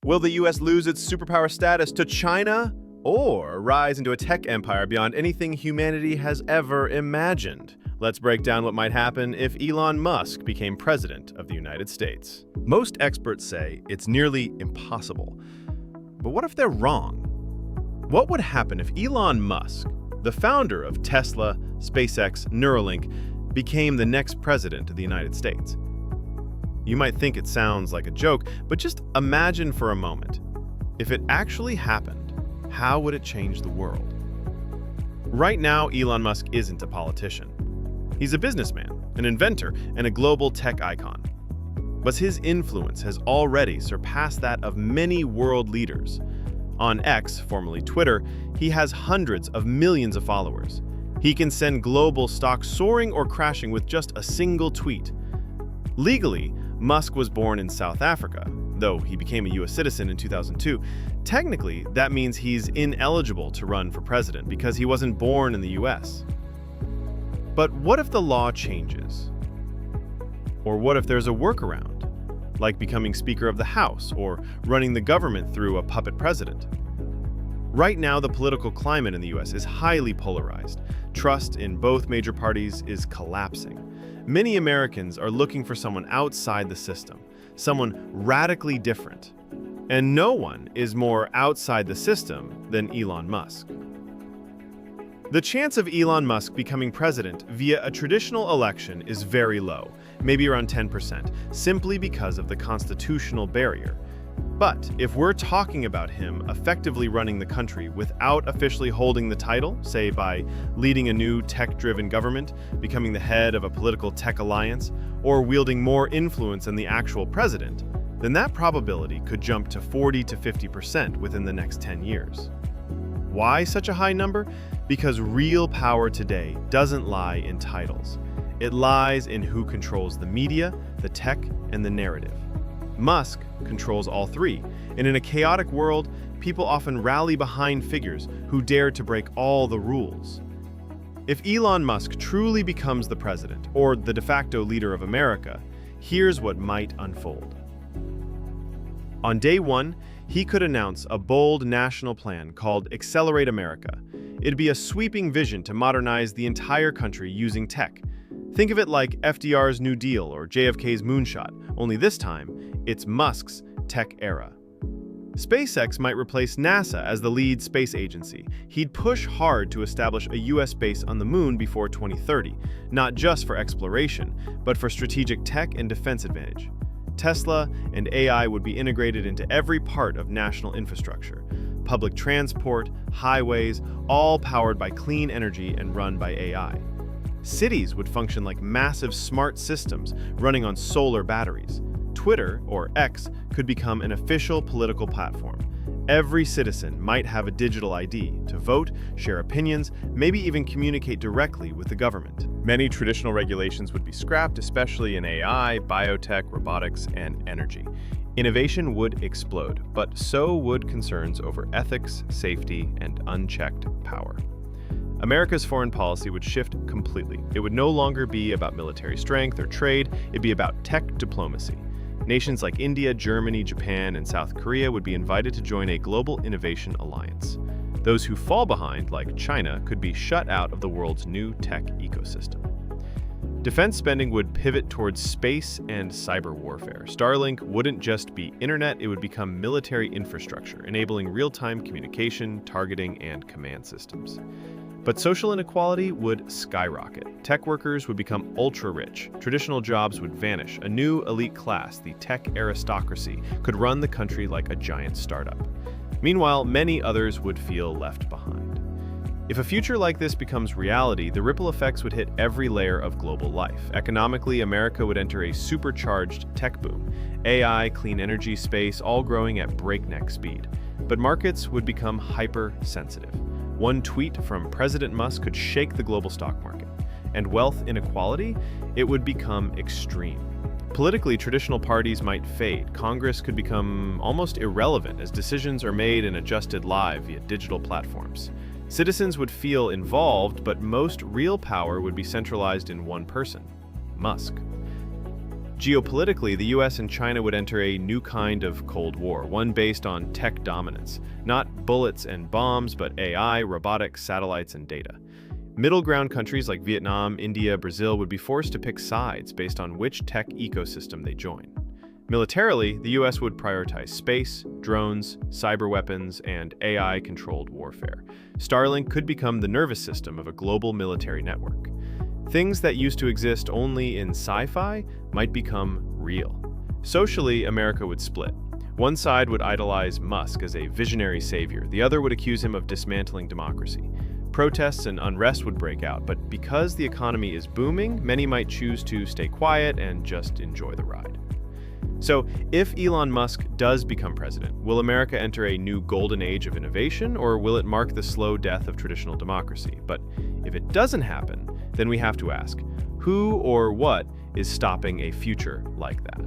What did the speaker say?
Will the US lose its superpower status to China or rise into a tech empire beyond anything humanity has ever imagined? Let's break down what might happen if Elon Musk became president of the United States. Most experts say it's nearly impossible. But what if they're wrong? What would happen if Elon Musk, the founder of Tesla, SpaceX, Neuralink, became the next president of the United States? You might think it sounds like a joke, but just imagine for a moment. If it actually happened, how would it change the world? Right now, Elon Musk isn't a politician. He's a businessman, an inventor, and a global tech icon. But his influence has already surpassed that of many world leaders. On X, formerly Twitter, he has hundreds of millions of followers. He can send global stocks soaring or crashing with just a single tweet. Legally, Musk was born in South Africa, though he became a US citizen in 2002. Technically, that means he's ineligible to run for president because he wasn't born in the US. But what if the law changes? Or what if there's a workaround, like becoming Speaker of the House or running the government through a puppet president? Right now, the political climate in the US is highly polarized. Trust in both major parties is collapsing. Many Americans are looking for someone outside the system, someone radically different. And no one is more outside the system than Elon Musk. The chance of Elon Musk becoming president via a traditional election is very low, maybe around 10%, simply because of the constitutional barrier. But if we're talking about him effectively running the country without officially holding the title, say by leading a new tech-driven government, becoming the head of a political tech alliance, or wielding more influence than the actual president, then that probability could jump to 40 to 50% within the next 10 years. Why such a high number? Because real power today doesn't lie in titles. It lies in who controls the media, the tech, and the narrative. Musk controls all three, and in a chaotic world, people often rally behind figures who dare to break all the rules. If Elon Musk truly becomes the president, or the de facto leader of America, here's what might unfold. On day one, he could announce a bold national plan called Accelerate America. It'd be a sweeping vision to modernize the entire country using tech. Think of it like FDR's New Deal or JFK's moonshot, only this time, it's Musk's tech era. SpaceX might replace NASA as the lead space agency. He'd push hard to establish a US base on the moon before 2030, not just for exploration, but for strategic tech and defense advantage. Tesla and AI would be integrated into every part of national infrastructure. Public transport, highways, all powered by clean energy and run by AI. Cities would function like massive smart systems running on solar batteries. Twitter, or X, could become an official political platform. Every citizen might have a digital ID to vote, share opinions, maybe even communicate directly with the government. Many traditional regulations would be scrapped, especially in AI, biotech, robotics, and energy. Innovation would explode, but so would concerns over ethics, safety, and unchecked power. America's foreign policy would shift completely. It would no longer be about military strength or trade, it'd be about tech diplomacy. Nations like India, Germany, Japan, and South Korea would be invited to join a global innovation alliance. Those who fall behind, like China, could be shut out of the world's new tech ecosystem. Defense spending would pivot towards space and cyber warfare. Starlink wouldn't just be internet, it would become military infrastructure, enabling real-time communication, targeting, and command systems. But social inequality would skyrocket. Tech workers would become ultra-rich. Traditional jobs would vanish. A new elite class, the tech aristocracy, could run the country like a giant startup. Meanwhile, many others would feel left behind. If a future like this becomes reality, the ripple effects would hit every layer of global life. Economically, America would enter a supercharged tech boom. AI, clean energy, space, all growing at breakneck speed. But markets would become hypersensitive. One tweet from President Musk could shake the global stock market. And wealth inequality, it would become extreme. Politically, traditional parties might fade. Congress could become almost irrelevant as decisions are made and adjusted live via digital platforms. Citizens would feel involved, but most real power would be centralized in one person, Musk. Geopolitically, the US and China would enter a new kind of Cold War, one based on tech dominance. Not bullets and bombs, but AI, robotics, satellites, and data. Middle ground countries like Vietnam, India, Brazil would be forced to pick sides based on which tech ecosystem they join. Militarily, the US would prioritize space, drones, cyber weapons, and AI-controlled warfare. Starlink could become the nervous system of a global military network. Things that used to exist only in sci-fi might become real. Socially, America would split. One side would idolize Musk as a visionary savior. The other would accuse him of dismantling democracy. Protests and unrest would break out, but because the economy is booming, many might choose to stay quiet and just enjoy the ride. So, if Elon Musk does become president, will America enter a new golden age of innovation, or will it mark the slow death of traditional democracy? But if it doesn't happen, then we have to ask, who or what is stopping a future like that?